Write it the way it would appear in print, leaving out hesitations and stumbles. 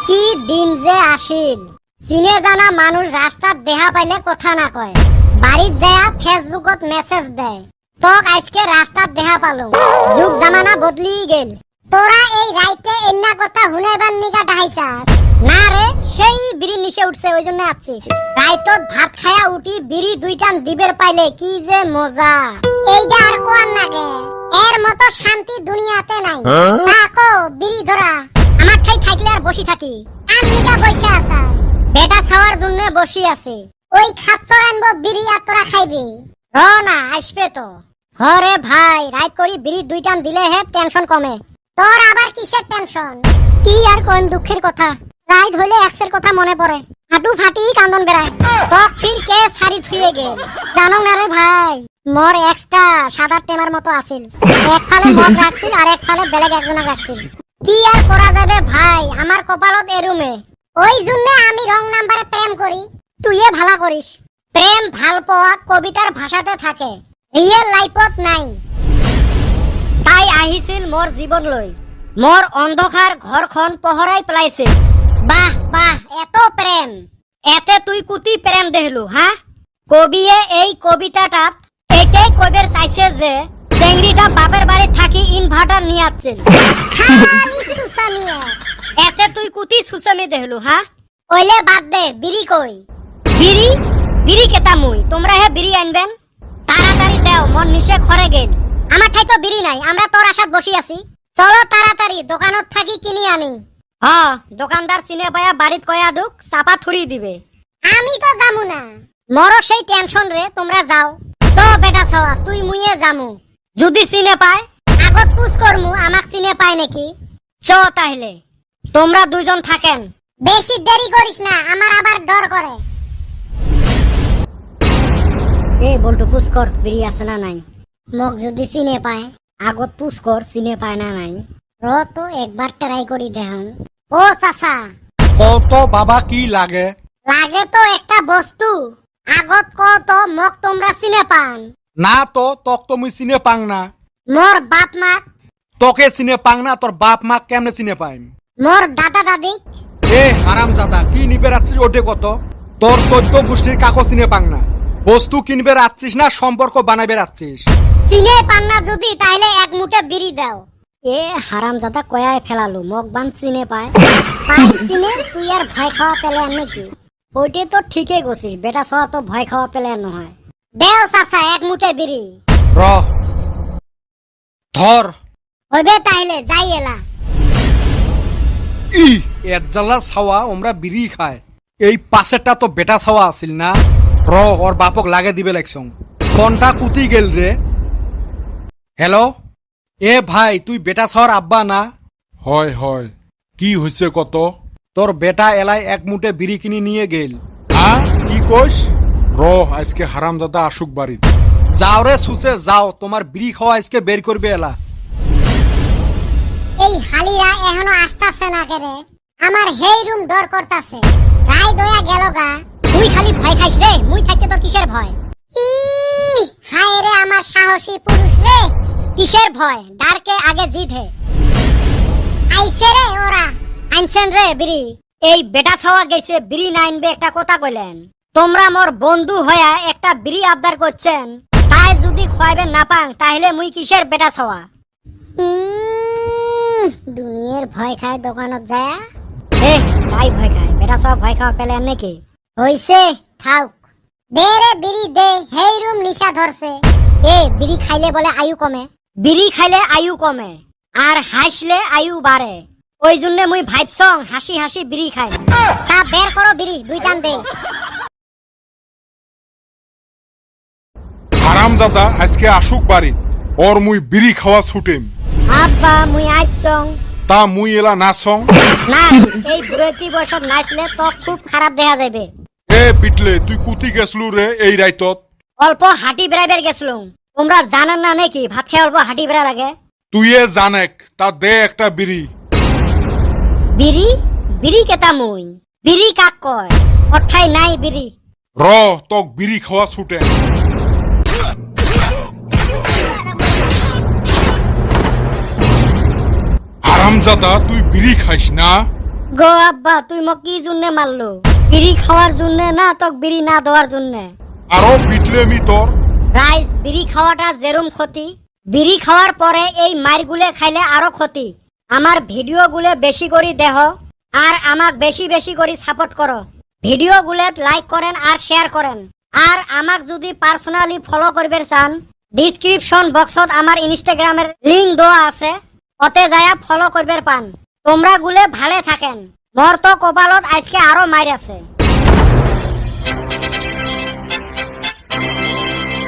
কি দিন যে আসিল, চিনে জানা মানুষ রাস্তাত দেখা পাইলে কথা না কয়, বাড়িত যায় ফেসবুকত মেসেজ দেয়, তোক আজকে রাস্তাত দেখা পালো। যুগ জামানা বদলি গেল। তোরা এই রাইতে এন্না কথা হুনাইবার নিকা ডাইছাস না রে? সেই বিড়ি নিচে উঠছে, ওই জন্য আছি। রাইতত ভাত খায়া উঠি বিড়ি দুইটান দিবের পাইলে কি যে মজা। এইটা আর কোয়ার নাগে, এর মতো শান্তি দুনিয়াতে নাই। তাকো বিড়ি ধরা আমার ঠাই থাকলে আর বসি থাকি। আমিকা বসে আছাস, বেটা খাওয়ার জন্য বসি আছে। ওই খাচ্চর আনবো বিড়ি আর তোরা খাইবি। র না, আসবে তো। হরে ভাই, রাইত করি বিড়ি দুইটান দিলে হে টেনশন কমে। তোর আবার কিসের টেনশন? কি আর কোন দুঃখের কথা। রাইত হইলে এক্সের কথা মনে পড়ে, হাঁটু ফাটি কান্দন বেড়ায়। তক ফির কে সারি ছুঁয়ে গেল জানো না রে ভাই? মোর এক্সটা সাদা টেমার মতো আছিল। এক ফালে মদ রাখছিল আর এক ফালে বেলেগ একজনক রাখছিল। কি আর করা যাবে ভাই, আমার কপালত এরুমে। ওই জন্য আমি রং নাম্বারে প্রেম করি। তুইয়ে ভালা করিস। প্রেম ভাল পাওয়া কবিতার ভাষাতে থাকে, রিয়েল লাইফত নাই। তাই আহিছিল মোর জীবন লৈ, মোর অন্ধকার ঘরখন পহরাই পেলাইছে। বাহ বাহ, এত প্রেম, এতে তুই কুতি প্রেম দেহলু? হ্যাঁ, কবিয়ে এই কবিতাটাত এটাই কবির চাইছে যে চেংড়িটা বাপের বাড়ি থাকি ইনভার্টার নিয়ে আসছিল। এতে তুই কুতি সুসামি দেহলু? হ্যাঁ, কইলে বাদ দে, বিড়ি কই? বিড়ি বিড়ি কেতা মুই, তোমরা হে বিড়ি আনবেন? তাড়াতাড়ি দেও, মন নিচে খরে গেল। আমার ঠাই তো বিড়ি নাই, আমরা তোর আশাত বসি আছি। চলো তাড়াতাড়ি দোকানত থাকি কিনি আনি। হ্যাঁ, দোকানদার চিনে পায়া বাড়িত কয়া দুক চাপা থুরি দিবে। আমি তো যামু না, মরো সেই টেনশন রে। তোমরা যাও তো বেটা ছাওয়া, তুই মুইয়ে যামু। যদি চিনে পায় আগত পুছ করমু, আমাক চিনে পায় নাকি। চ তাইলে তোমরা দুইজন থাকেন। বেশি দেরি করিস না, আমার আবার ডর করে। এ বলটু, পুছ কর, বিড়ি আছে না নাই। মোক যদি চিনে পায় আগত পুছ কর, চিনে পায় না নাই। র তো একবার ট্রাই করি দেখাম। ও চাচা, কত বাবা কি লাগে? লাগে তো একটা বস্তু, আগত কত মোক তোমরা চিনে পান না তো, তক তো মুই চিনে পাং না। মোর বাপ মাক, তোকে চিনে পাং না, তোর বাপ মা কেমনে চিনে পাইম? মোর দাদা দাদিক। এ হারাম জাদা, কি নিবে রাখছিস ওটে কত? তোর 14 গোষ্ঠীর কাকো চিনে পাং না। বস্তু কিনবে রাখছিস না সম্পর্ক বানাবে রাখছিস? চিনে পান না যদি, তাহলে এক মুঠে বিড়ি দাও। এ হারাম জাদা কয়ায় ফেলালু, মোক বান চিনে পায়। পাই চিনে, তুই আর ভয় খাওয়া পেলে নাকি? ওইটে তো ঠিকই গছিস, বেটা ছাওয়া তো ভয় খাওয়া পেলে নহয়। দেও চাচা এক মুঠে বিড়ি। র ধর। হইবে তাইলে, যাই এলা। ই এক জালা ছাওয়া ওমরা বিড়ি খায়। এই পাশেরটা তো বেটা ছাওয়া আছিল না? র ওর বাপক লাগে দিবে লাগছং। ফোনটা কুতি গেল রে। হ্যালো, এ ভাই, তুই বেটা ছাওয়ার আব্বা না? হয় হয়, কি হয়েছে কত? তোর বেটা এলাই এক মুঠে বিড়ি কিনি নিয়ে গেল। হ্যাঁ, কি কইস? র আজকে হারামজাদা আসুক বাড়িত। যাও রে সুসে যাও, তোমার বিড়ি খাওয়া আজকে বের করবে এলা। এই হালিরা এখনো আসতাছে না কেরে? আমার হেই রুম ডর করতাছে। রাই দয়া গেল গা। তুই খালি ভয় খাইস রে, মুই থাকতে তোর কিসের ভয়? হায় রে আমার সাহসী পুরুষ রে। কিসের ভয়? ডারকে আগে জিত হে। আইছে রে ওরা, আনছেন রে বিড়ি। এই বেটা ছাওয়া গেছে বিড়ি না আনবে একটা কথা কইলেন। তোমরা মোর বন্ধু হয়া একটা বিড়ি আবদার করছেন, তাই যদি খোয়াইবে না পাং তাহলে মুই কিসের বেটা ছাওয়া? দুনিয়ার ভয় খায় দোকানত যায়। তাই ভয় খায়, বেটা সব ভয় খাওয়া পেলে নাকি? হইছে, থাক। দে রে বিড়ি দে, হেই রুম নিশা ধরছে। এ বিড়ি খাইলে বলে আয়ু কমে। বিড়ি খাইলে আয়ু কমে, আর হাসলে আয়ু বাড়ে। ওই জন্য মুই ভাবছং হাসি হাসি বিড়ি খাই। তা বের করো বিড়ি, দুইটান দে। হারামজাদা আজকে আসুক বাড়িত, ওর মুই বিড়ি খাওয়া ছুটেম। আব্বা মুই আইছং। তা মুই এলা নাচং না, এই বুড়তি বয়সত নাচলে তো খুব খারাপ দেখা যাবে। এ পিটলে, তুই কুতি গেছলু রে এই রাইতত? অল্প হাঁটি বেড়াইবার গেছিলাম। তোমরা জানেন না নাকি ভাত খেয়ে অল্প হাঁটি বেড়া লাগে? তুই এ জানেক, তা দে একটা বিড়ি। বিড়ি বিড়ি কেতা মুই? বিড়ি কাক কয়? অঠাই নাই বিড়ি। র তক বিড়ি খাওয়া ছুটে। হারামজাদা, তুই বিড়ি খাইস না? গো আব্বা তুই মোক কি জন্য মারলো? বিড়ি খাওয়ার জন্য না তোক বিড়ি না দেওয়ার জন্য? আরো পিটলে মি তোর। রাইস বিড়ি খাওয়াটা যেরম ক্ষতি, বিড়ি খাওয়ার পরে এই মারগুলো খাইলে আরো ক্ষতি। আমার ভিডিওগুলো বেশি করে দেহ আর আমাক বেশি বেশি করে সাপোর্ট করো। ভিডিওগুলো লাইক করেন আর শেয়ার করেন। আর আমাক যদি পার্সোনালি ফলো করবে চান, ডিসক্রিপশন বক্সত আমার ইনস্টাগ্রামের লিংক দেওয়া আছে, ওতে যায়া ফলো করবে পান। তোমরা গুলে ভালে থাকেন। মোর তো কপালত আজকে আরো মার আছে।